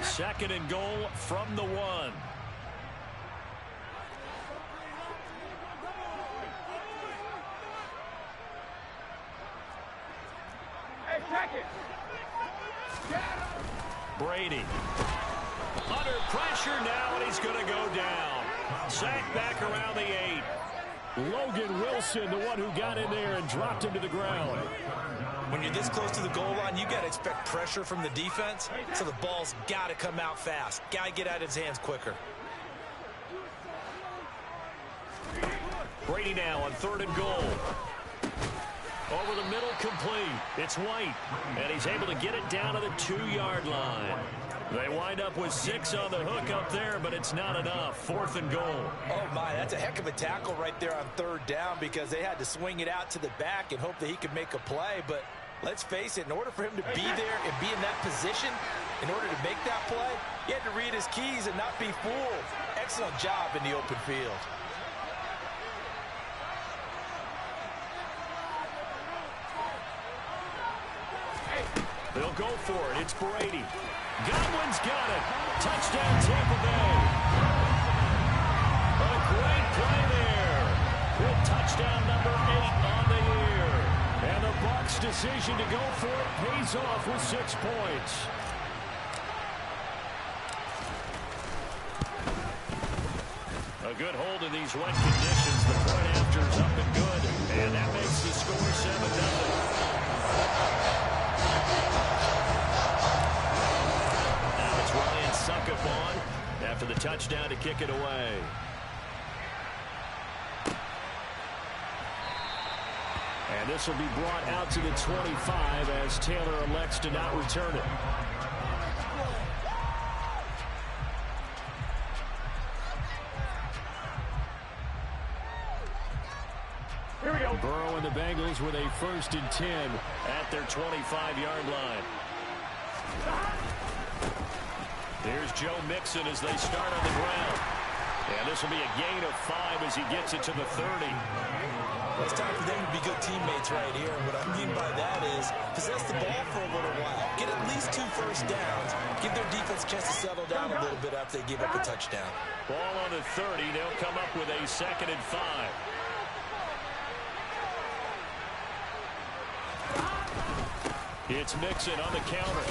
Second and goal from the 1. Brady. Under pressure now, and he's going to go down. Sacked back around the 8. Logan Wilson, the one who got in there and dropped him to the ground. When you're this close to the goal line, you got to expect pressure from the defense, so the ball's got to come out fast. Got to get out of his hands quicker. Brady now on 3rd and goal. Over the middle, complete. It's White, and he's able to get it down to the 2-yard line. They wind up with 6 on the hook up there, but it's not enough. 4th and goal. Oh, my, that's a heck of a tackle right there on 3rd down because they had to swing it out to the back and hope that he could make a play. But let's face it, in order for him to be there and be in that position, in order to make that play, he had to read his keys and not be fooled. Excellent job in the open field. They'll go for it. It's Brady. Godwin's got it. Touchdown, Tampa Bay. A great play there. With touchdown number 8 on the year. And the Bucs' decision to go for it pays off with 6 points. A good hold in these wet conditions. The point after's up and good. And that makes the score 7-0. Succop on after the touchdown to kick it away. And this will be brought out to the 25 as Taylor elects to not return it. Here we go. Burrow and the Bengals with a 1st and 10 at their 25-yard line. Here's Joe Mixon as they start on the ground. And this will be a gain of 5 as he gets it to the 30. Well, it's time for them to be good teammates right here. And what I mean by that is possess the ball for a little while. Get at least 2 first downs. Give their defense a chance to settle down a little bit after they give up a touchdown. Ball on the 30. They'll come up with a 2nd and 5. It's Mixon on the counter.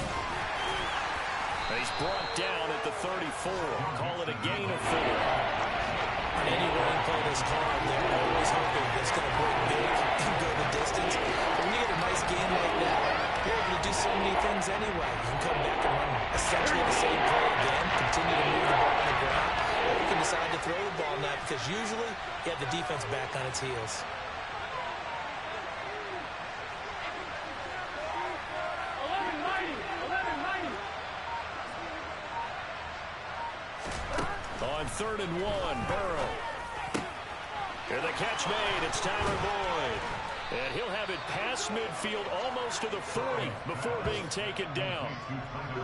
He's brought down at the 34. Call it a gain of 4. On any running play this called, they're always hoping it's going to break big and go the distance. But when you get a nice game like that, you're able to do so many things anyway. You can come back and run essentially the same play again, continue to move the ball on the ground, or you can decide to throw the ball now because usually you have the defense back on its heels. On 3rd and 1, Burrow. And the catch made. It's Tyler Boyd. And he'll have it past midfield almost to the 40 before being taken down.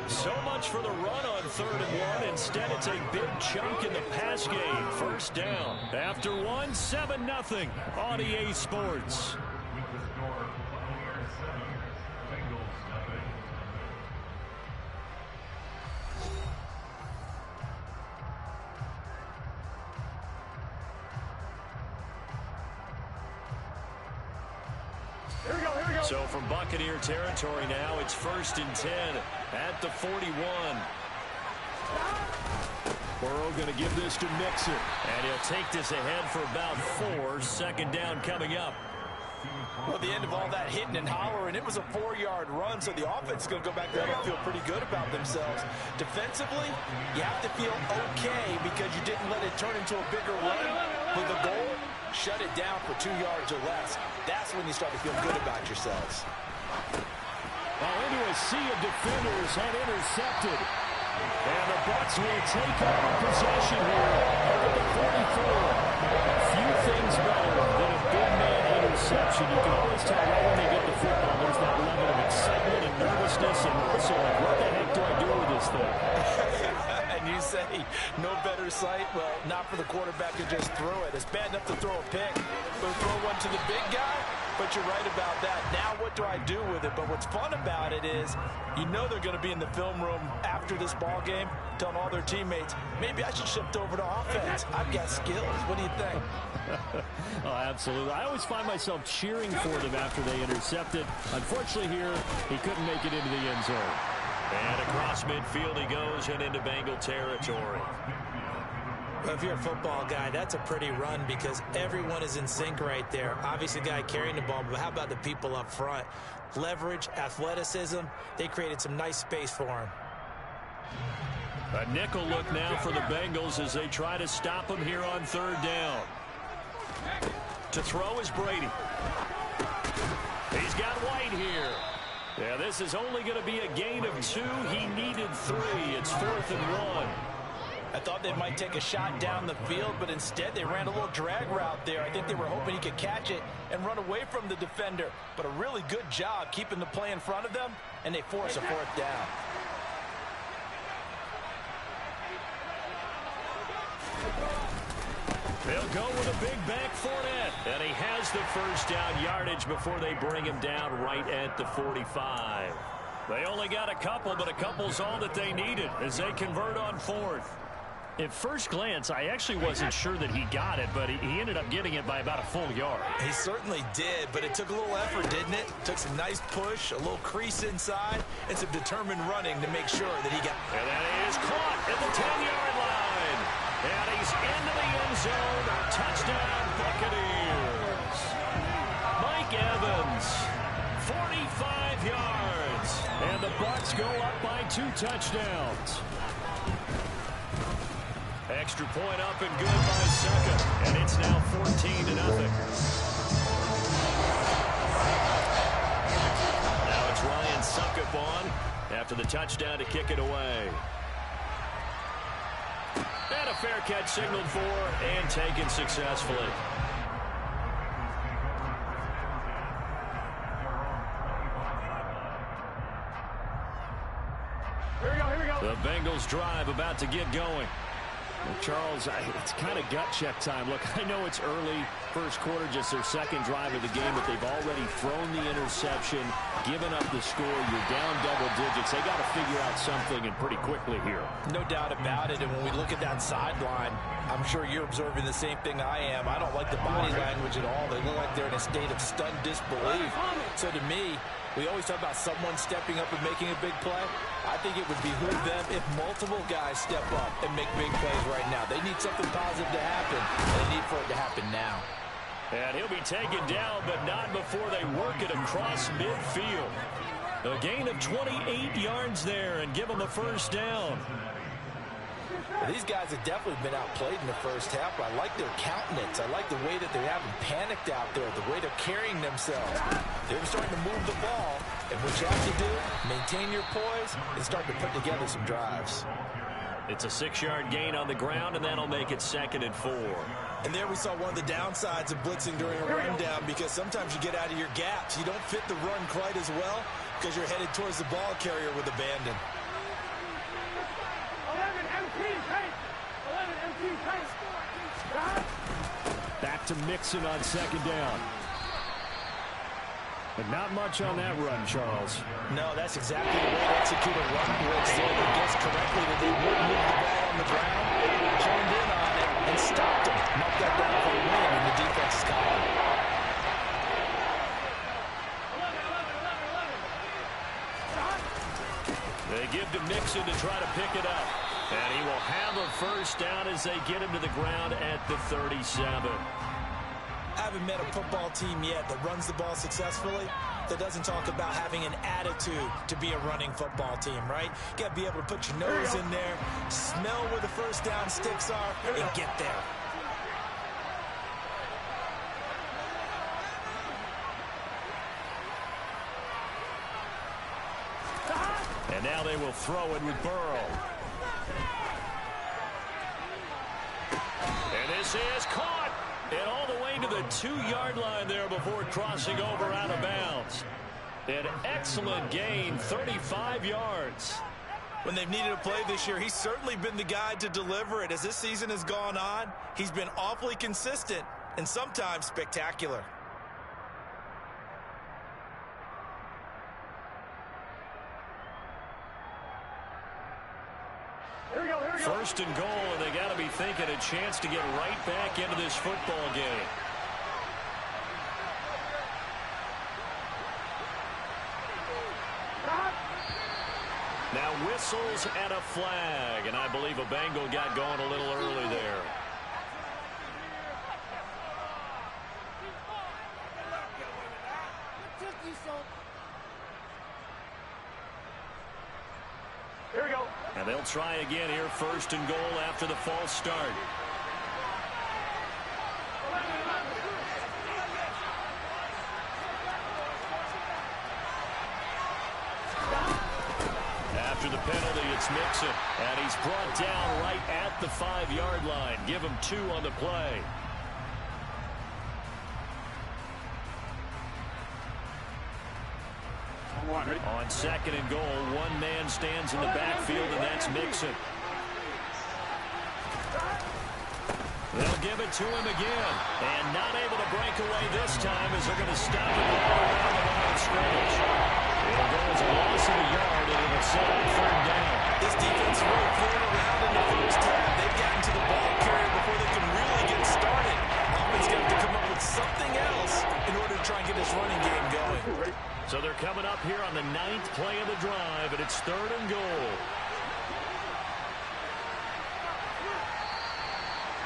So much for the run on 3rd and 1. Instead, it's a big chunk in the pass game. 1st down. After 1, 7-0 on EA Sports. So from Buccaneer territory now, it's 1st and 10 at the 41. Burrow going to give this to Mixon. And he'll take this ahead for about 4. 2nd down coming up. Well, the end of all that hitting and hollering, it was a 4-yard run, so the offense is going to go back there and feel pretty good about themselves. Defensively, you have to feel okay because you didn't let it turn into a bigger run. With the goal, shut it down for 2 yards or less. That's when you start to feel good about yourselves. Well, into a sea of defenders and intercepted. And the Bucs will take over possession here at the 44. Few things better than a big man interception. You can always tell right when they get the football. There's that level of excitement and nervousness and also like, what the heck do I do with this thing? And you say, no better sight? Well, not for the quarterback to just throw it. It's bad enough to throw a pick, but throw one to the big guy? But you're right about that. Now what do I do with it? But what's fun about it is you know they're going to be in the film room after this ball game telling all their teammates, maybe I should shift over to offense. I've got skills. What do you think? Oh, absolutely. I always find myself cheering for them after they intercepted. Unfortunately here, he couldn't make it into the end zone. And across midfield he goes and into Bengal territory. Well, if you're a football guy, that's a pretty run because everyone is in sync right there. Obviously, the guy carrying the ball, but how about the people up front? Leverage, athleticism, they created some nice space for him. A nickel look now for the Bengals as they try to stop him here on third down. To throw is Brady. He's got White here. Yeah, this is only going to be a gain of 2. He needed 3. It's 4th and 1. I thought they might take a shot down the field, but instead they ran a little drag route there. I think they were hoping he could catch it and run away from the defender. But a really good job keeping the play in front of them, and they force a 4th down. They'll go with a big back Fournette, and he has the first down yardage before they bring him down right at the 45. They only got a couple, but a couple's all that they needed as they convert on 4th. At first glance, I actually wasn't sure that he got it, but he ended up getting it by about a full yard. He certainly did, but it took a little effort, didn't it? Took some nice push, a little crease inside, and some determined running to make sure that he got... And that is caught at the 10-yard line. And he's into the end zone. Touchdown, Buccaneers. Mike Evans, 45 yards. And the Bucs go up by 2 touchdowns. Extra point up and good by Succop. And it's now 14-0. Now it's Ryan Succop on after the touchdown to kick it away. And a fair catch signaled for and taken successfully. Here we go. The Bengals drive about to get going. Well, Charles, it's kind of gut check time. Look, I know it's early, first quarter, just their second drive of the game, but they've already thrown the interception, given up the score. You're down double digits. They got to figure out something, and pretty quickly here. No doubt about it, and when we look at that sideline, I'm sure you're observing the same thing I am. I don't like the body language at all. They look like they're in a state of stunned disbelief. So to me, we always talk about someone stepping up and making a big play. I think it would behoove them if multiple guys step up and make big plays right now. They need something positive to happen, and they need for it to happen now. And he'll be taken down, but not before they work it across midfield. A gain of 28 yards there and give them a first down. Well, these guys have definitely been outplayed in the first half, but I like their countenance. I like the way that they haven't panicked out there, the way they're carrying themselves. They're starting to move the ball, and what you have to do, maintain your poise and start to put together some drives. It's a 6-yard gain on the ground, and that'll make it 2nd and 4. And there we saw one of the downsides of blitzing during a rundown, because sometimes you get out of your gaps. You don't fit the run quite as well because you're headed towards the ball carrier with abandon. 11 MT pace. 11 MT pace. Back to Mixon on 2nd down. But not much on that run, Charles. No, that's exactly the way to execute a run blitz there. They guessed correctly that they wouldn't move the ball on the ground, honed in on it, and stopped them. Knocked that down for a win in the defense's column. 11. They give to Mixon to try to pick it up. And he will have a first down as they get him to the ground at the 37. I haven't met a football team yet that runs the ball successfully that doesn't talk about having an attitude to be a running football team, right? You got to be able to put your nose in there, smell where the first down sticks are, and get there. And now they will throw it with Burrow. And this is caught. And all the way to the 2-yard line there before crossing over out of bounds. An excellent gain, 35 yards. When they've needed a play this year, he's certainly been the guy to deliver it. As this season has gone on, he's been awfully consistent and sometimes spectacular. first and goal, and they got to be thinking a chance to get right back into this football game. Now whistles and a flag, and I believe a Bengal got going a little early there. Here we go. And they'll try again here, first and goal after the false start. After the penalty, it's Mixon, and he's brought down right at the 5-yard line. Give him 2 on the play. On second and goal, one man stands in the backfield, and that's Mixon. They'll give it to him again, and not able to break away this time as they're going to stop it all around the line of scrimmage. It'll go as a loss of a yard, and it'll set up third down. This defense really playing around in the first half. They've gotten to the ball carrier before they can really get started. Offense got to come up with something else in order to try and get this running game going. So they're coming up here on the 9th play of the drive, and it's third and goal.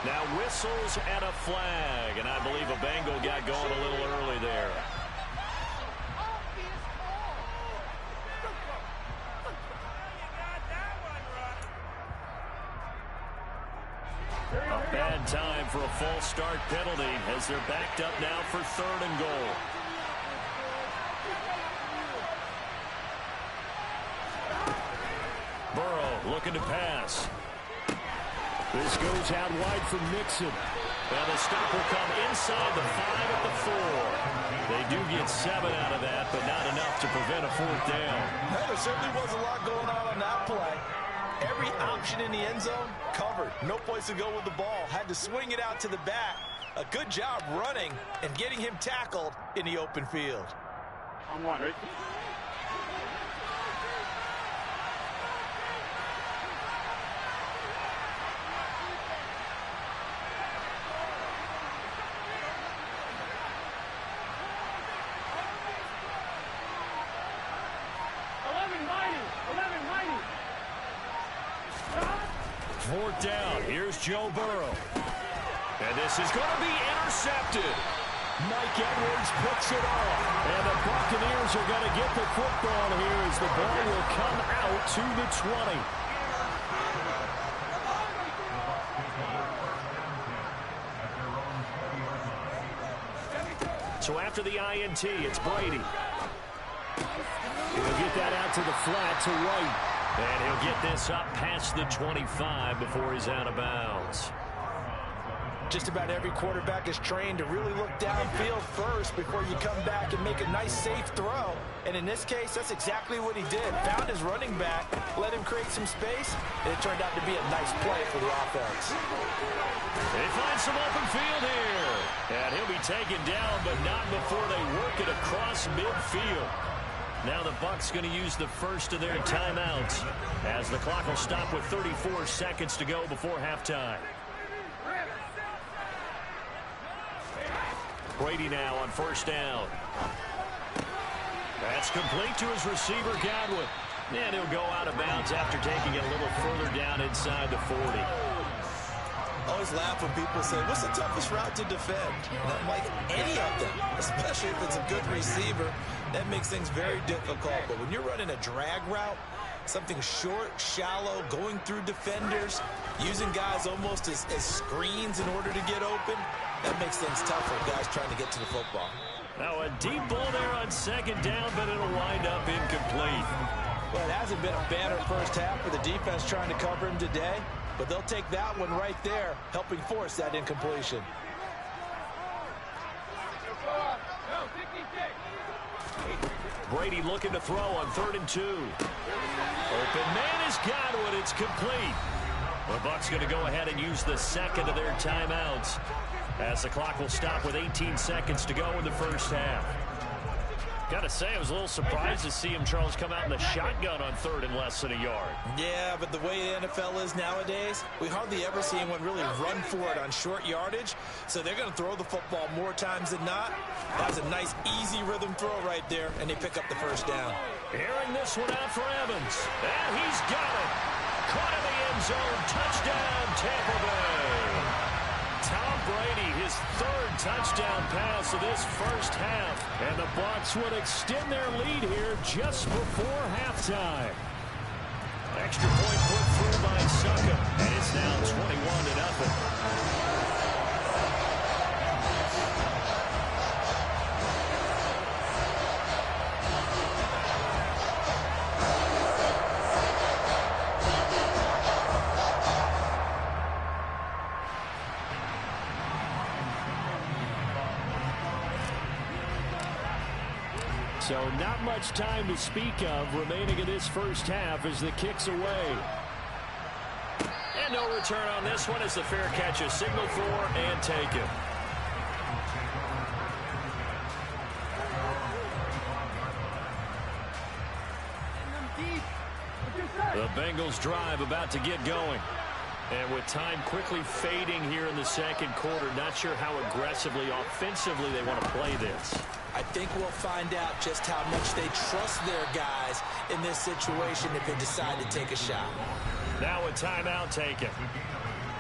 Now whistles and a flag, and I believe a Bengal got going a little early there. A bad time for a false start penalty as they're backed up now for third and goal. Burrow looking to pass. This goes out wide for Mixon. And the stop will come inside the 5 at the 4. They do get 7 out of that, but not enough to prevent a fourth down. Well, there certainly was a lot going on that play. Every option in the end zone covered. No place to go with the ball. Had to swing it out to the back. A good job running and getting him tackled in the open field. I'm one, right? Fourth down. Here's Joe Burrow. And this is going to be intercepted. Mike Edwards puts it off. And the Buccaneers are going to get the football here as the ball will come out to the 20. So after the INT, it's Brady. He'll get that out to the flat to White. And he'll get this up past the 25 before he's out of bounds. Just about every quarterback is trained to really look downfield first before you come back and make a nice, safe throw. And in this case, that's exactly what he did. Found his running back, let him create some space, and it turned out to be a nice play for the offense. They find some open field here. And he'll be taken down, but not before they work it across midfield. Now the Bucs going to use the first of their timeouts as the clock will stop with 34 seconds to go before halftime. Brady now on first down. That's complete to his receiver, Godwin. And he'll go out of bounds after taking it a little further down inside the 40. Always laugh when people say, what's the toughest route to defend? And I'm like, any of them, especially if it's a good receiver. That makes things very difficult. But when you're running a drag route, something short, shallow, going through defenders, using guys almost as screens in order to get open, that makes things tough for guys trying to get to the football. Now a deep ball there on second down, but it'll wind up incomplete. Well, it hasn't been a banner first half for the defense trying to cover him today, but they'll take that one right there, helping force that incompletion. Brady looking to throw on 3rd and 2. Open man is Godwin. It's complete. The Bucs going to go ahead and use the second of their timeouts as the clock will stop with 18 seconds to go in the first half. Gotta say, I was a little surprised to see him, Charles, come out in the shotgun on third and less than a yard. Yeah, but the way the NFL is nowadays, we hardly ever see anyone really run for it on short yardage. So they're going to throw the football more times than not. That was a nice, easy rhythm throw right there, and they pick up the first down. Airing this one out for Evans. And he's got it. Caught in the end zone. Touchdown, Tampa Bay. Tom Brady, his third touchdown pass of this first half. And the Bucs would extend their lead here just before halftime. Extra point put through by Succa. And it's now 21-0. So not much time to speak of remaining in this first half as the kick's away. And no return on this one as the fair catch is signaled for and taken. The Bengals drive about to get going. And with time quickly fading here in the second quarter, not sure how aggressively, offensively they want to play this. I think we'll find out just how much they trust their guys in this situation if they decide to take a shot. Now a timeout taken.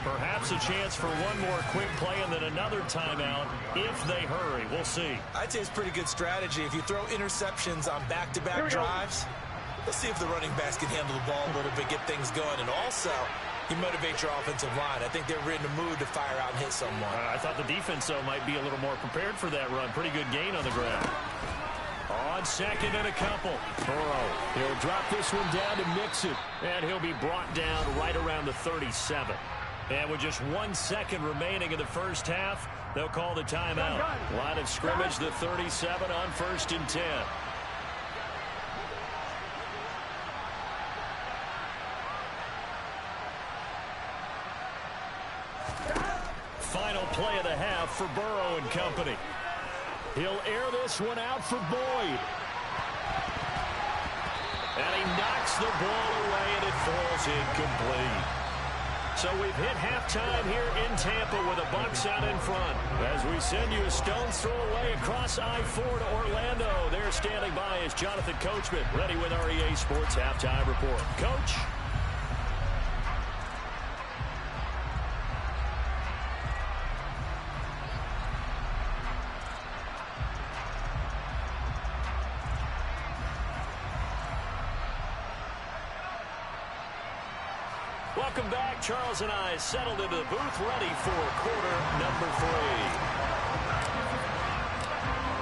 Perhaps a chance for one more quick play and then another timeout if they hurry. We'll see. I'd say it's pretty good strategy. If you throw interceptions on back-to-back drives, let's see if the running backs can handle the ball a little bit, get things going. And also, you motivate your offensive line. I think they're in the mood to fire out and hit someone. I thought the defense, though, might be a little more prepared for that run. Pretty good gain on the ground. On second and a couple. Burrow, he'll drop this one down to Mixon. And he'll be brought down right around the 37. And with just 1 second remaining in the first half, they'll call the timeout. Line of scrimmage, the 37 on 1st and 10. Final play of the half for Burrow and company. He'll air this one out for Boyd. And he knocks the ball away, and it falls incomplete. So we've hit halftime here in Tampa with the Bucs out in front. As we send you a stone's throw away across I-4 to Orlando. There standing by is Jonathan Coachman, ready with our EA Sports Halftime Report. Coach? Welcome back. Charles and I settled into the booth, ready for quarter number 3.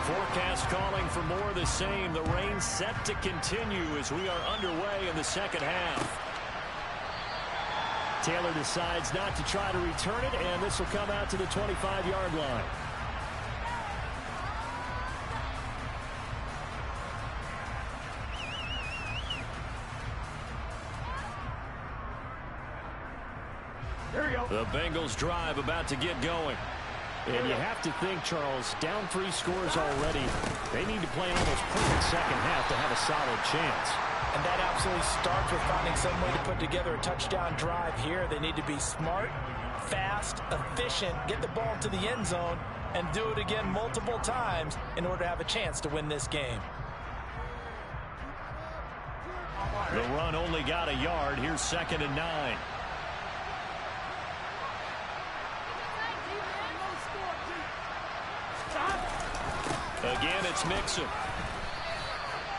Forecast calling for more of the same. The rain set to continue as we are underway in the second half. Taylor decides not to try to return it, and this will come out to the 25-yard line. The Bengals drive about to get going. And you have to think, Charles, down 3 scores already. They need to play an almost perfect second half to have a solid chance. And that absolutely starts with finding some way to put together a touchdown drive here. They need to be smart, fast, efficient, get the ball to the end zone, and do it again multiple times in order to have a chance to win this game. The run only got a yard. Here's 2nd and 9. Again, it's Mixon.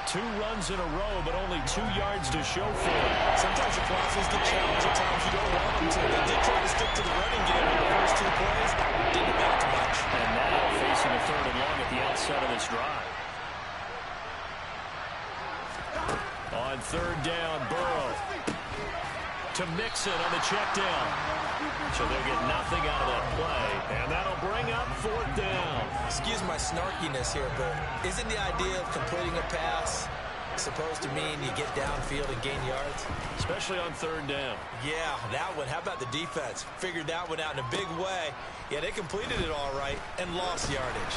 2 runs in a row, but only 2 yards to show for it. Sometimes the process gets challenged. At times you don't want them to. They did try to stick to the running game in the first 2 plays. Didn't amount to much. And now facing a 3rd and long at the outset of this drive. On 3rd down, Burrow to Mixon on the check down. So they'll get nothing out of that play, and that'll bring up 4th down. Excuse my snarkiness here, but isn't the idea of completing a pass supposed to mean you get downfield and gain yards? Especially on 3rd down. Yeah, that one. How about the defense? Figured that one out in a big way. Yeah, they completed it all right and lost yardage.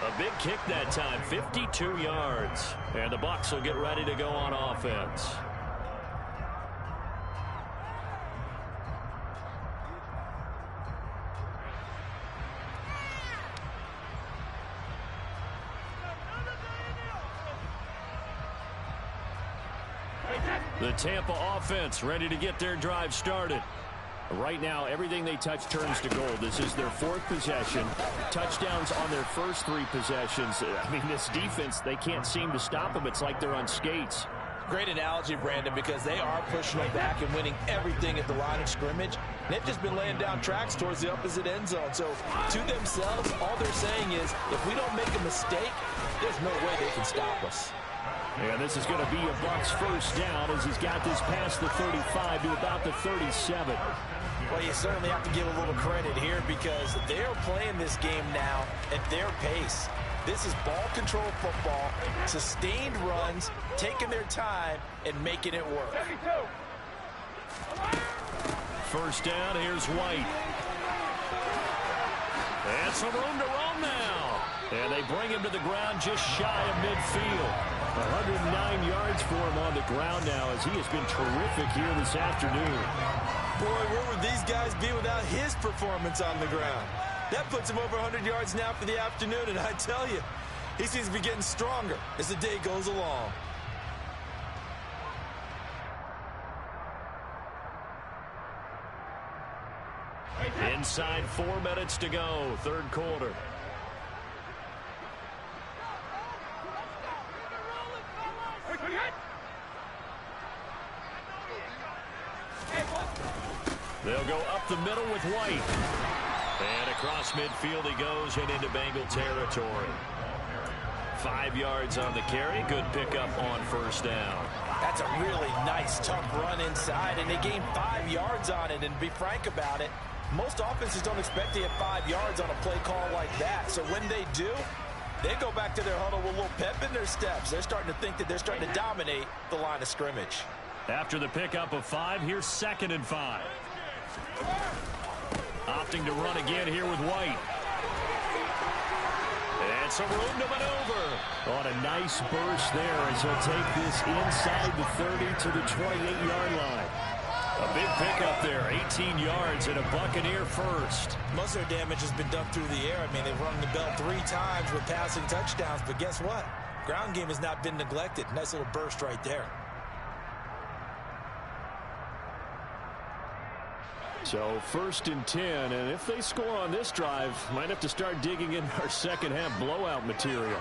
A big kick that time, 52 yards. And the Bucs will get ready to go on offense. The Tampa offense ready to get their drive started. Right now, everything they touch turns to gold. This is their 4th possession. Touchdowns on their first 3 possessions. I mean, this defense, they can't seem to stop them. It's like they're on skates. Great analogy, Brandon, because they are pushing them back and winning everything at the line of scrimmage. They've just been laying down tracks towards the opposite end zone. So, to themselves, all they're saying is, if we don't make a mistake, there's no way they can stop us. And this is going to be a Bucs first down as he's got this past the 35 to about the 37. Well, you certainly have to give a little credit here because they're playing this game now at their pace. This is ball control football, sustained runs, taking their time, and making it work. First down, here's White. And some room to run now. And they bring him to the ground just shy of midfield. 109 yards for him on the ground now as he has been terrific here this afternoon. Boy, where would these guys be without his performance on the ground? That puts him over 100 yards now for the afternoon, and I tell you, he seems to be getting stronger as the day goes along. Inside 4 minutes to go, 3rd quarter. They'll go up the middle with White. And across midfield he goes and into Bengal territory. 5 yards on the carry. Good pickup on first down. That's a really nice, tough run inside, and they gained 5 yards on it. And to be frank about it, most offenses don't expect to get 5 yards on a play call like that. So when they do, they go back to their huddle with a little pep in their steps. They're starting to think that they're starting to dominate the line of scrimmage. After the pickup of 5, here's 2nd and 5. Opting to run again here with White. And some room to maneuver. On a nice burst there as he'll take this inside the 30 to the 28-yard line. A big pickup there, 18 yards and a Buccaneer first. Most of their damage has been done through the air. I mean, they've rung the bell 3 times with passing touchdowns, but guess what? Ground game has not been neglected. Nice little burst right there. So 1st and 10, and if they score on this drive, might have to start digging in our second half blowout material.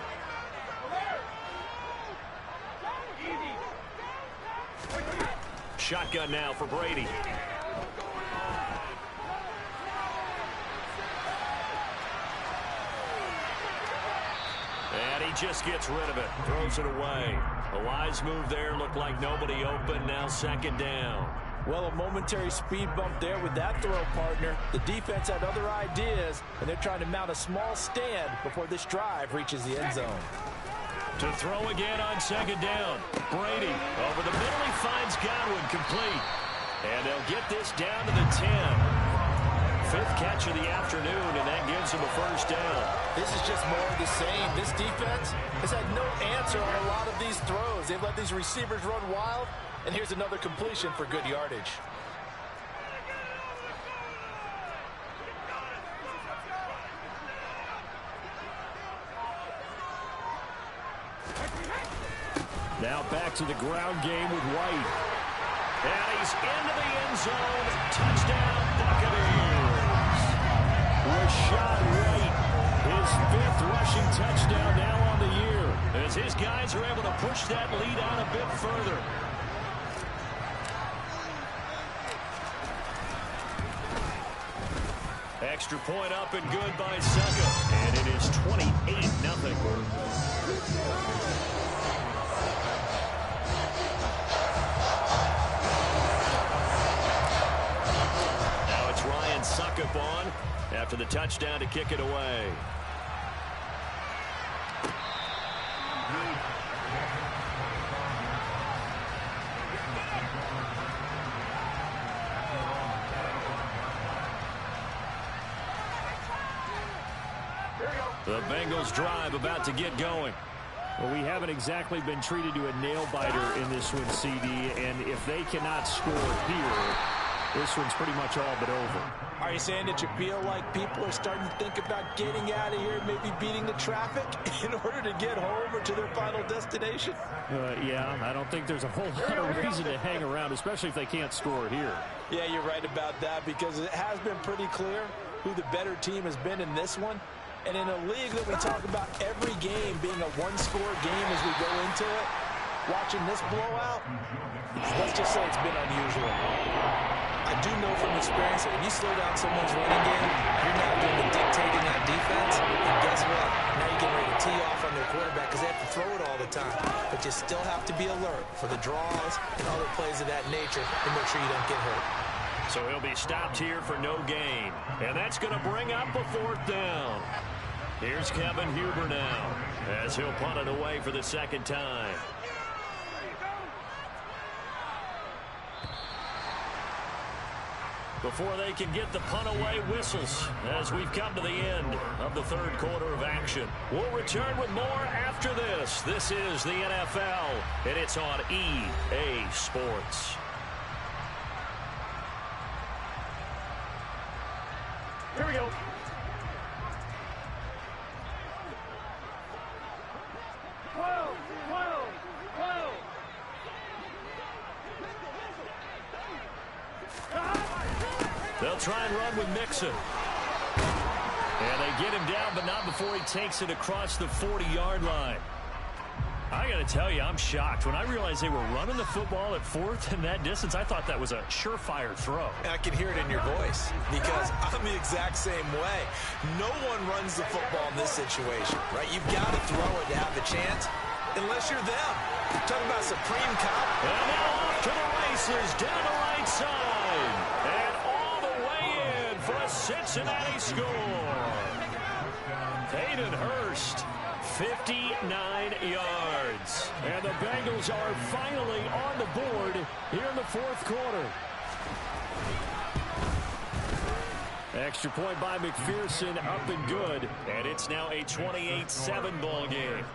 Shotgun now for Brady. And he just gets rid of it, throws it away. A wise move there, looked like nobody open, now 2nd down. Well, a momentary speed bump there with that throw, partner. The defense had other ideas, and they're trying to mount a small stand before this drive reaches the end zone. To throw again on 2nd down. Brady over the middle. He finds Godwin complete. And they'll get this down to the 10. 5th catch of the afternoon, and that gives him a first down. This is just more of the same. This defense has had no answer on a lot of these throws. They've let these receivers run wild. And here's another completion for good yardage. Now back to the ground game with White. And he's into the end zone. Touchdown, Buccaneers. Rachaad White, his 5th rushing touchdown now on the year, as his guys are able to push that lead out a bit further. Extra point up and good by Succop. And it is 28-0. Now it's Ryan Succop on after the touchdown to kick it away. Here we go. The Bengals drive about to get going. Well, we haven't exactly been treated to a nail-biter in this one, CD, and if they cannot score here, this one's pretty much all but over. Are you saying that you feel like people are starting to think about getting out of here, maybe beating the traffic in order to get home or to their final destination? Yeah, I don't think there's a whole lot of reason to hang around, especially if they can't score here. Yeah, you're right about that, because it has been pretty clear who the better team has been in this one. And in a league that we talk about every game being a one-score game as we go into it, watching this blowout, let's just say it's been unusual. I do know from experience that when you slow down someone's running game, you're not doing the dictating on defense. And guess what? Now you're getting ready to tee off on their quarterback because they have to throw it all the time. But you still have to be alert for the draws and other plays of that nature and make sure you don't get hurt. So he'll be stopped here for no gain. And that's going to bring up a 4th down. Here's Kevin Huber now as he'll punt it away for the second time. Before they can get the punt away, whistles as we've come to the end of the 3rd quarter of action. We'll return with more after this. This is the NFL, and it's on EA Sports. Here we go. They'll try and run with Mixon. And they get him down, but not before he takes it across the 40-yard line. I got to tell you, I'm shocked. When I realized they were running the football at 4th and that distance, I thought that was a surefire throw. And I can hear it in your voice because I'm the exact same way. No one runs the football in this situation, right? You've got to throw it to have the chance, unless you're them. Talking about supreme comp. And now off to the races, down the right side. And all the way in for a Cincinnati score. Hayden Hurst, 59 yards. And the Bengals are finally on the board here in the 4th quarter. Extra point by McPherson, up and good. And it's now a 28-7 ball game.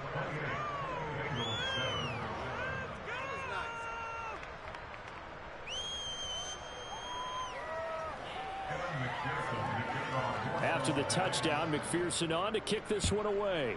After the touchdown, McPherson on to kick this one away.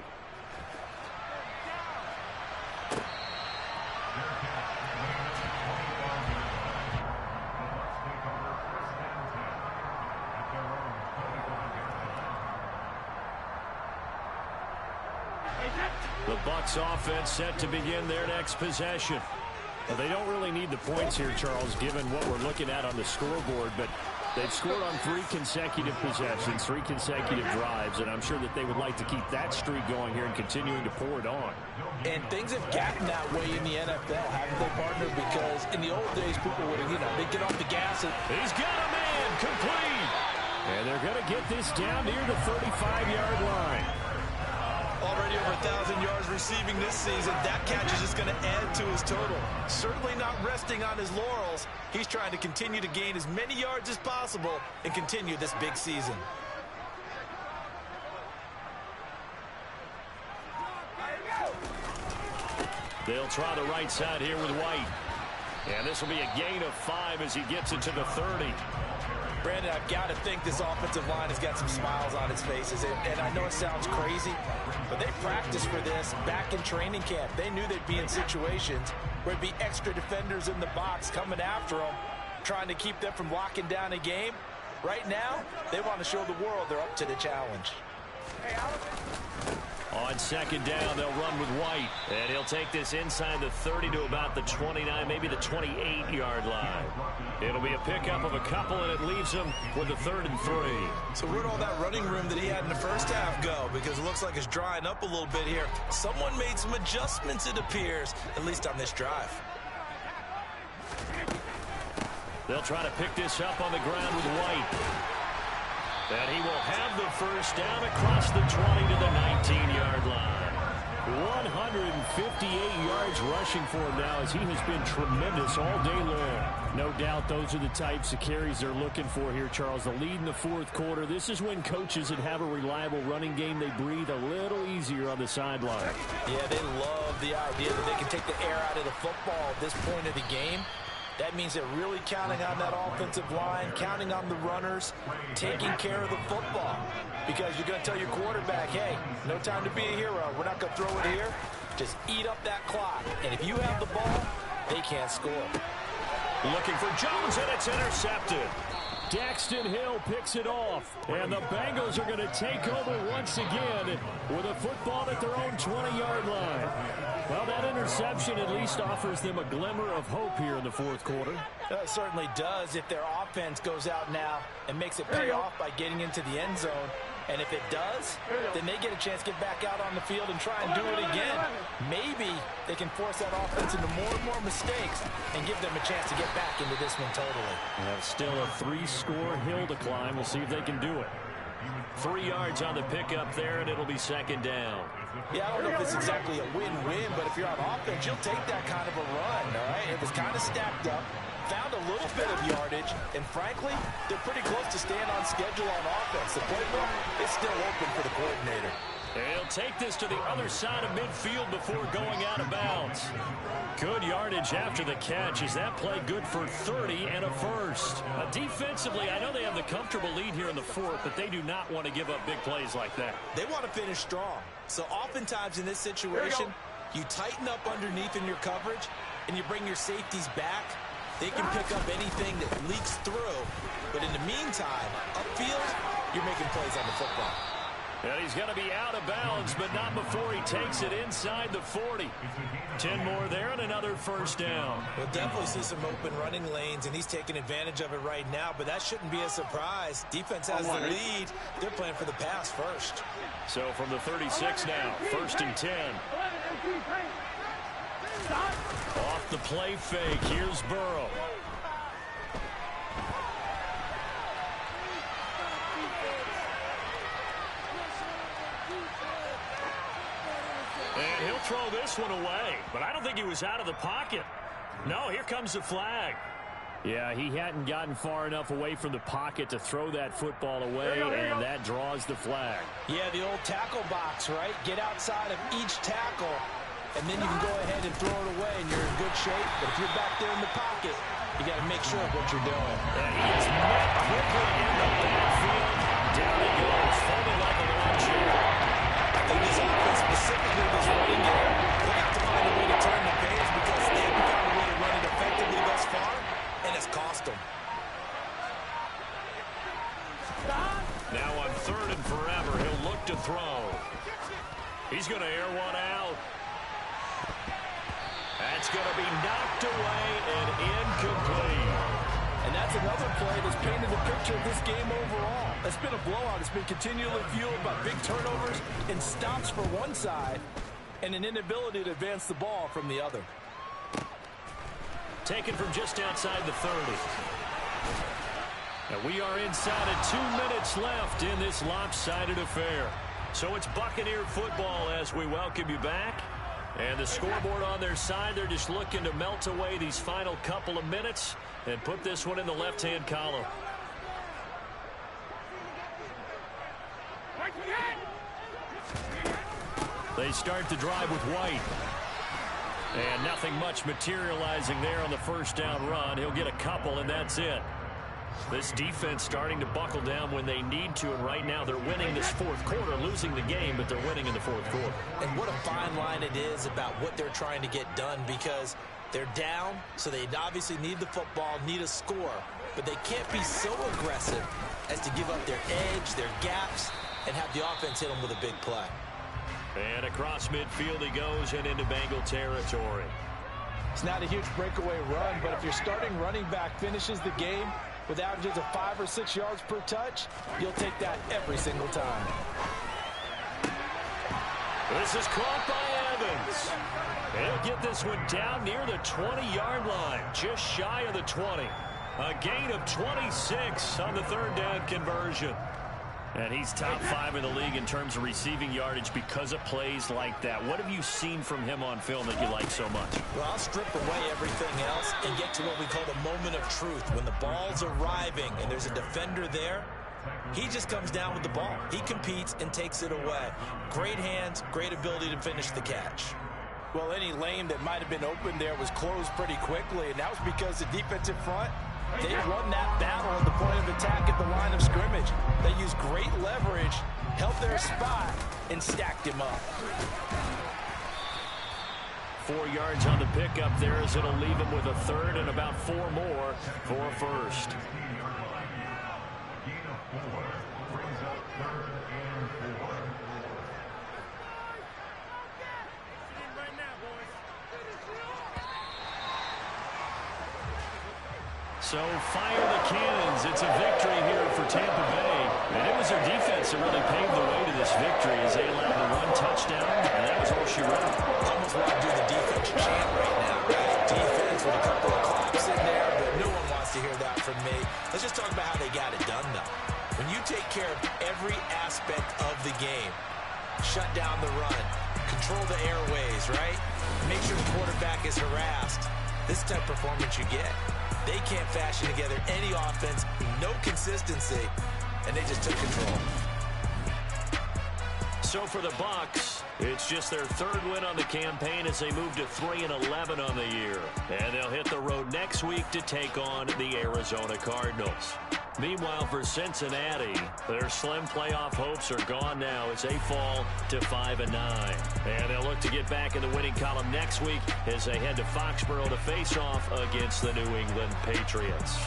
The Bucs offense set to begin their next possession. Well, they don't really need the points here, Charles, given what we're looking at on the scoreboard, but they've scored on 3 consecutive possessions, 3 consecutive drives, and I'm sure that they would like to keep that streak going here and continuing to pour it on. And things have gotten that way in the NFL, haven't they, partner? Because in the old days, people would have, they'd get off the gas. He's got a man, complete. And they're going to get this down near the 35-yard line. Already over 1,000 yards receiving this season. That catch is just going to add to his total. Certainly not resting on his laurels. He's trying to continue to gain as many yards as possible and continue this big season. They'll try the right side here with White. And this will be a gain of 5 as he gets it to the 30. Brandon, I've got to think this offensive line has got some smiles on its faces. And I know it sounds crazy, but they practiced for this back in training camp. They knew they'd be in situations where there'd be extra defenders in the box coming after them, trying to keep them from locking down a game. Right now, they want to show the world they're up to the challenge. On second down, they'll run with White. And he'll take this inside the 30 to about the 29, maybe the 28-yard line. It'll be a pickup of a couple, and it leaves him with a 3rd and 3. So where'd all that running room that he had in the first half go? Because it looks like it's drying up a little bit here. Someone made some adjustments, it appears, at least on this drive. They'll try to pick this up on the ground with White. And he will have the first down across the 20 to the 19-yard line. 158 yards rushing for him now as he has been tremendous all day long. No doubt those are the types of carries they're looking for here, Charles. The lead in the fourth quarter. This is when coaches that have a reliable running game, they breathe a little easier on the sideline. Yeah, they love the idea that they can take the air out of the football at this point of the game. That means they're really counting on that offensive line, counting on the runners, taking care of the football. Because you're going to tell your quarterback, hey, no time to be a hero. We're not going to throw it here. Just eat up that clock. And if you have the ball, they can't score. Looking for Jones, and it's intercepted. Daxton Hill picks it off, and the Bengals are going to take over once again with a football at their own 20-yard line. Well, that interception at least offers them a glimmer of hope here in the fourth quarter. It certainly does if their offense goes out now and makes it pay off by getting into the end zone. And if it does, then they get a chance to get back out on the field and try and do it again. Maybe they can force that offense into more and more mistakes and give them a chance to get back into this one totally. Still a 3-score hill to climb. We'll see if they can do it. 3 yards on the pickup there, and it'll be second down. Yeah, I don't know if it's exactly a win-win, but if you're on offense, you'll take that kind of a run, all right? It was kind of stacked up. Found a little bit of yardage, and frankly, they're pretty close to staying on schedule on offense. The playbook is still open for the coordinator. And he'll take this to the other side of midfield before going out of bounds. Good yardage after the catch. Is that play good for 30 and a first? Defensively, I know they have the comfortable lead here in the fourth, but they do not want to give up big plays like that. They want to finish strong. So oftentimes in this situation, you tighten up underneath in your coverage, and you bring your safeties back. They can pick up anything that leaks through. But in the meantime, upfield, you're making plays on the football. And he's going to be out of bounds, but not before he takes it inside the 40. 10 more there and another first down. We'll definitely see some open running lanes, and he's taking advantage of it right now, but that shouldn't be a surprise. Defense has the lead. They're playing for the pass first. So from the 36 now, first and 10. Off the play fake, here's Burrow. And he'll throw this one away, but I don't think he was out of the pocket. No, here comes the flag. Yeah, he hadn't gotten far enough away from the pocket to throw that football away, and that draws the flag. Yeah, the old tackle box, right? Get outside of each tackle, and then you can go ahead and throw it away, and you're in good shape. But if you're back there in the pocket, you got to make sure of what you're doing. And he is met quickly in the backfield. Down he goes, folded like a lawn chair. I think this offense, specifically this running game, they have to find a way to turn the page because they haven't found a way to run it effectively thus far, and it's cost them. Now on third and forever, he'll look to throw. He's going to air one out. That's going to be knocked away and incomplete. And that's another play that's painted the picture of this game overall. It's been a blowout. It's been continually fueled by big turnovers and stops for one side and an inability to advance the ball from the other. Taken from just outside the 30. And we are inside of 2 minutes left in this lopsided affair. So it's Buccaneer football as we welcome you back. And the scoreboard on their side, they're just looking to melt away these final couple of minutes and put this one in the left-hand column. They start the drive with White. And nothing much materializing there on the first down run. He'll get a couple, and that's it. This defense starting to buckle down when they need to, and right now they're winning this fourth quarter, losing the game, but they're winning in the fourth quarter. And what a fine line it is about what they're trying to get done, because they're down, so they obviously need the football, need a score, but they can't be so aggressive as to give up their edge, their gaps, and have the offense hit them with a big play. And across midfield he goes and into Bengal territory. It's not a huge breakaway run, but if your starting running back finishes the game with averages of 5 or 6 yards per touch, you'll take that every single time. This is caught by Evans. He'll get this one down near the 20-yard line, just shy of the 20. A gain of 26 on the third down conversion. And he's top 5 in the league in terms of receiving yardage because of plays like that. What have you seen from him on film that you like so much? Well, I'll strip away everything else and get to what we call the moment of truth. When the ball's arriving and there's a defender there, he just comes down with the ball. He competes and takes it away. Great hands, great ability to finish the catch. Well, any lane that might have been open there was closed pretty quickly, and that was because the defensive front, they won that battle at the point of attack at the line of scrimmage. They used great leverage, held their spot, and stacked him up. 4 yards on the pickup there as it'll leave him with a third and about 4 more for a first. So fire the cannons. It's a victory here for Tampa Bay. And it was their defense that really paved the way to this victory as they allowed the 1 touchdown, and that was all she wrote. It's almost want to do the defense chant right now, right? Defense with a couple of claps in there, but no one wants to hear that from me. Let's just talk about how they got it done, though. When you take care of every aspect of the game, shut down the run, control the airways, right? Make sure the quarterback is harassed. This type of performance you get. They can't fashion together any offense, no consistency, and they just took control. So for the Bucs, it's just their 3rd win on the campaign as they move to 3-11 on the year. And they'll hit the road next week to take on the Arizona Cardinals. Meanwhile, for Cincinnati, their slim playoff hopes are gone now as they fall to 5-9. And they'll look to get back in the winning column next week as they head to Foxborough to face off against the New England Patriots.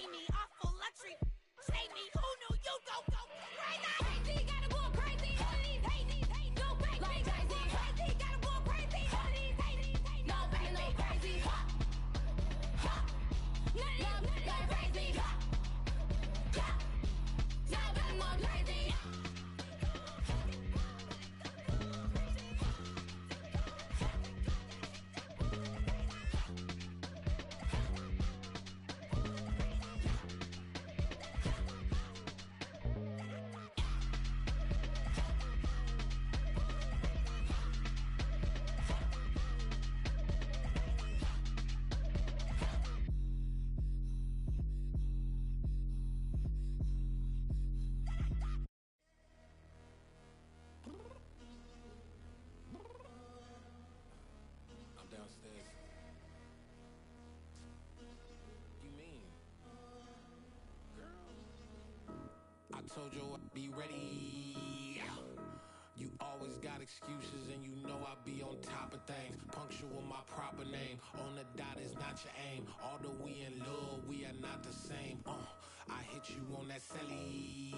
pay me off for luxury. Say me, who knew you go crazy? Crazy, gotta go crazy. All these hate, go crazy. Like crazy, crazy, gotta go crazy. All these hate, no baby, crazy. Ha, ha, none of them crazy. Ha, ha, now I'm more crazy. I'm downstairs. You mean? Girl, I told you I'd be ready. You always got excuses and you know I be on top of things. Punctual my proper name. On the dot is not your aim. Although we in love, we are not the same. I hit you on that celly.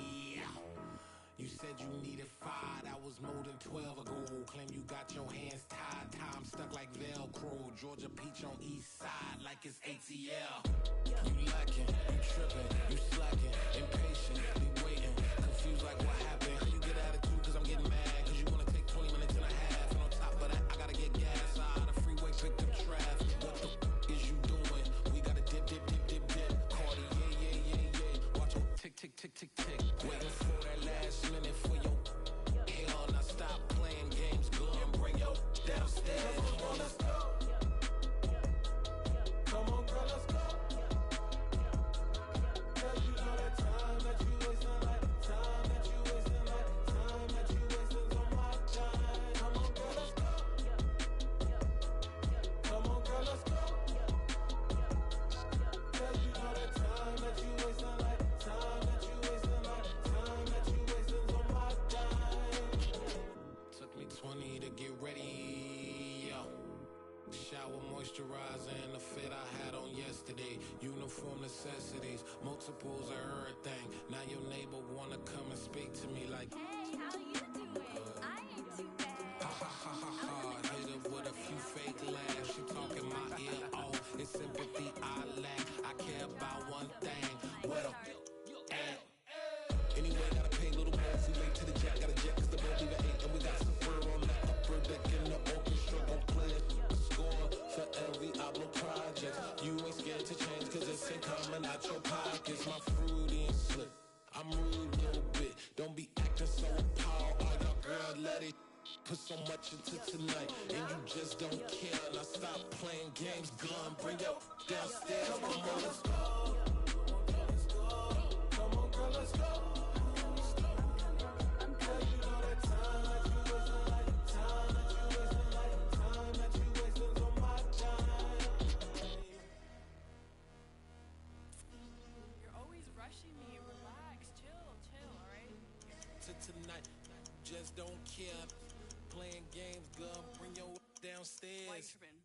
You said you needed 5, that was more than 12 ago. Claim you got your hands tied, time stuck like Velcro. Georgia Peach on east side like it's ATL. You lacking, you tripping, you slacking, impatient, be waiting, confused like what happened. How you get attitude cause I'm getting mad, cause you wanna take 20 minutes and a half. And on top of that, I gotta get gas out of the freeway, pick up traffic. What the is you doing? We gotta dip. Cardi, yeah. Watch your tick. Waiting for that last minute for your hell. Now stop playing games, go and bring your downstairs. Come on, let's go. Come on, girl, let's go. Cause you know that time that you wasting, like time that you wasting, like time that you wasting on my time. Come on, girl, let's go. Come on, girl, let's go. Cause you know that time that you wasting, like time that you wasting, like time that you wasting on my time. Took me 20 to get ready, yo. Shower, moisturizer, and the fit I had on yesterday. Uniform necessities, multiples of everything. Now your neighbor wanna come and speak to me like, Hey, how you doing? I ain't too bad. ha. Hit her with a few fake laughs. She talking my ear off. It's sympathy I lack. I care about one thing. What up? At? Anyway, gotta pay a little more if we late to the jack. Got a jet cause the boat leave at 8. And we got some fur on that upper deck in the orchestra. Gon' play it. Score for every Oblo project. You ain't scared to change cause it's ain't coming out your pockets. My fruity and slip. I'm rude a little bit. Don't be acting so appalled. Oh, your girl, let it put so much into tonight. And you just don't care. Now stop playing games. Gun, bring your downstairs. Come on, girl, let's go. Come on, girl, let's go. Cause you know that time that you wasting, like time that you wasting, like time that you wasting on my time. You're always rushing me. Relax, chill, alright? To tonight, just don't care. Playing games, gun, bring your downstairs. Why you tripping?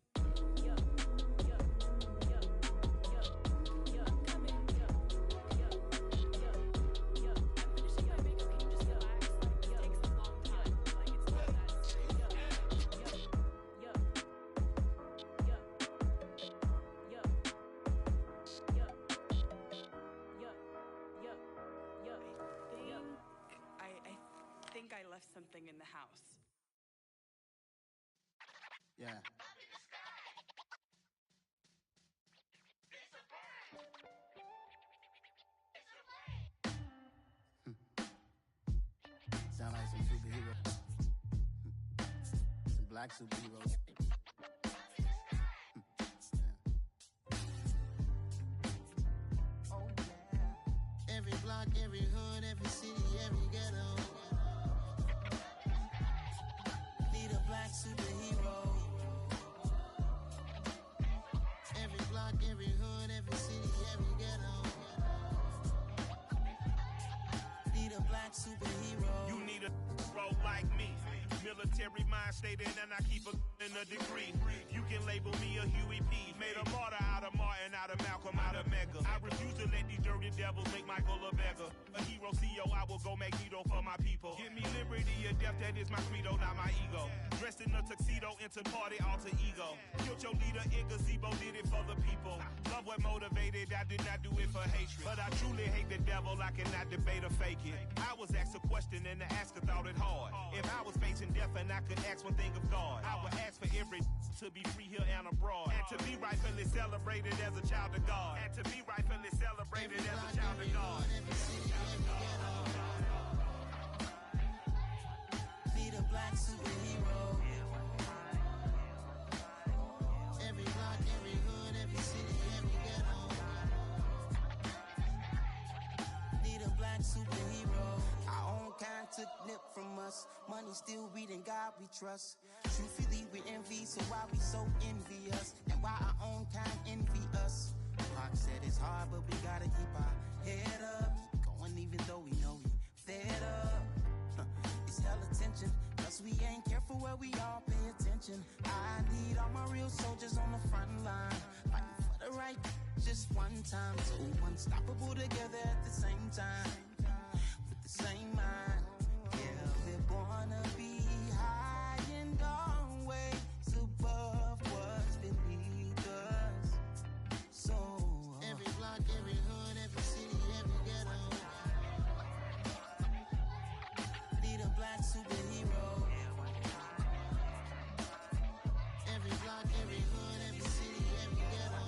I think I left something in the house. Yeah. Sound like some superheroes. Some black superheroes. Oh yeah. Every block, every hood, every city, every ghetto. Need a black superhero. Every block, every hood, every city, every ghetto. Need a black superhero. You need a bro like me. Military mind stated, and I keep in a degree. You can label me a Huey P. Made a martyr out of Martin, out of Malcolm, out of Mega. I refuse to let these dirty devils make Michael a beggar. A hero CEO, I will go Magneto for my people. Give me liberty or death, that is my credo, not my ego. Dressed in a tuxedo, into party, alter ego. Killed your leader in gazebo, did it for the people. Love what motivated, I did not do it for hatred. But I truly hate the devil, I cannot debate or fake it. I was asked a question and the asker thought it hard. If I was facing death and I could ask one thing of God, I would ask for every to be free here and abroad. And to be rightfully celebrated as a child of God. And to be rightfully celebrated as a child of God. Be the black superhero. Every block, every hood, every city, every ghetto. Be the black superhero. Our own kind took nip from us. Money still reading God we trust. Truthfully we envy, so why we so envious? And why our own kind envy us? Pac said it's hard, but we gotta keep our head up. Going even though we know we fed up. It's hell attention, plus we ain't careful where we all pay attention. I need all my real soldiers on the front line, fighting for the right just one time. So unstoppable together at the same time, with the same mind. Yeah, we're born to be high and always above what's beneath us. So every block, every hood, every city, every ghetto. Be the black superhero. Every block, every hood, every city, every ghetto.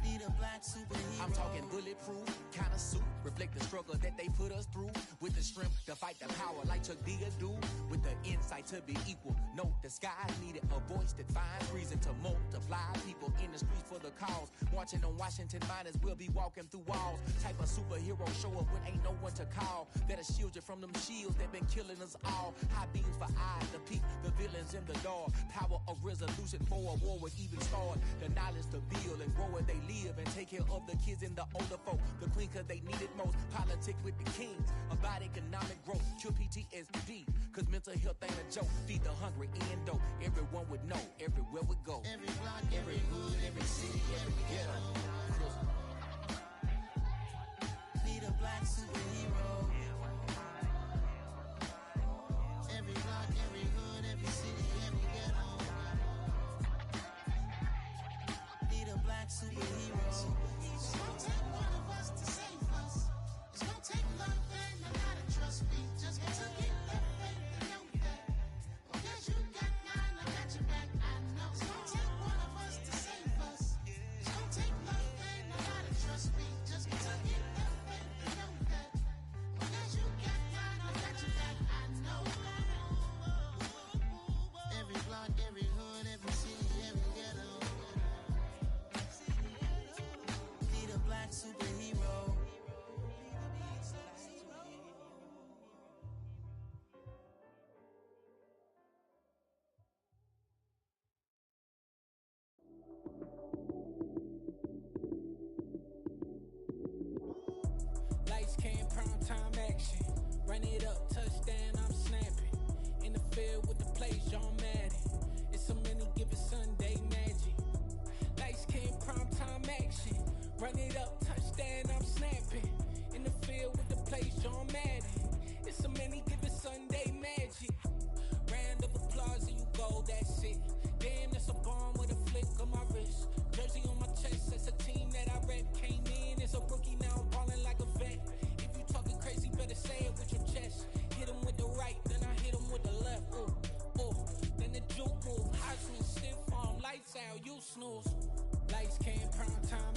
Be the black superhero. I'm talking bulletproof kind of suit, reflect the struggle that they put us through. With the strength to fight the power like Chuck D do. With the insight to be equal. No disguise needed, a voice that finds reason to multiply. People in the streets for the cause. Marching on Washington, might as well be walking through walls. Type of superhero show up when ain't no one to call. That'll shield you from them shields that been killing us all. High beams for eyes to peep the villains in the dark. Power of resolution for a war would even start. The knowledge to build and grow where they live and take care of the kids and the older folk. The queen cause they need it most. Politic with the kings. About economic growth. Cure PTSD. Cause mental health ain't a joke. Feed the hungry and dope. Everyone would know. Everywhere we go. Every block, every hood, every city, every ghetto. Be the black superhero. Every block, every hood, every city, every ghetto. Be the black superhero. It's gonna take one of us to save us. It's gonna take love and a lot of trust. We just got to get that faith and know that. Because you got mine, I got your back. I know. It's gonna take one of us to save us. It's gonna take love and a lot of trust. We just got to get that faith and know that. Because you got mine, I got your back. I know. Every block, every hood, every city, every ghetto. Be the black superhero. Lights came, prime time action. Run it up, touchdown, I'm snapping. In the field with the plays, John Madden. It's so many, give it Sunday magic. Lights came, prime time action. Run it up, touchdown, I'm snapping. In the field with the plays, John Madden. It's so many, give it Sunday magic. Round of applause and you go, that's it. Damn, that's a bomb with a flick on my wrist. Jersey on my chest, that's a team that I rep. Came in as a rookie, now I'm balling like a vet. If you talking crazy, better say it with your chest. Hit him with the right, then I hit him with the left. Ooh, ooh. Then the juke move, Heisman, stiff arm, lights out, you snooze. Lights came, prime time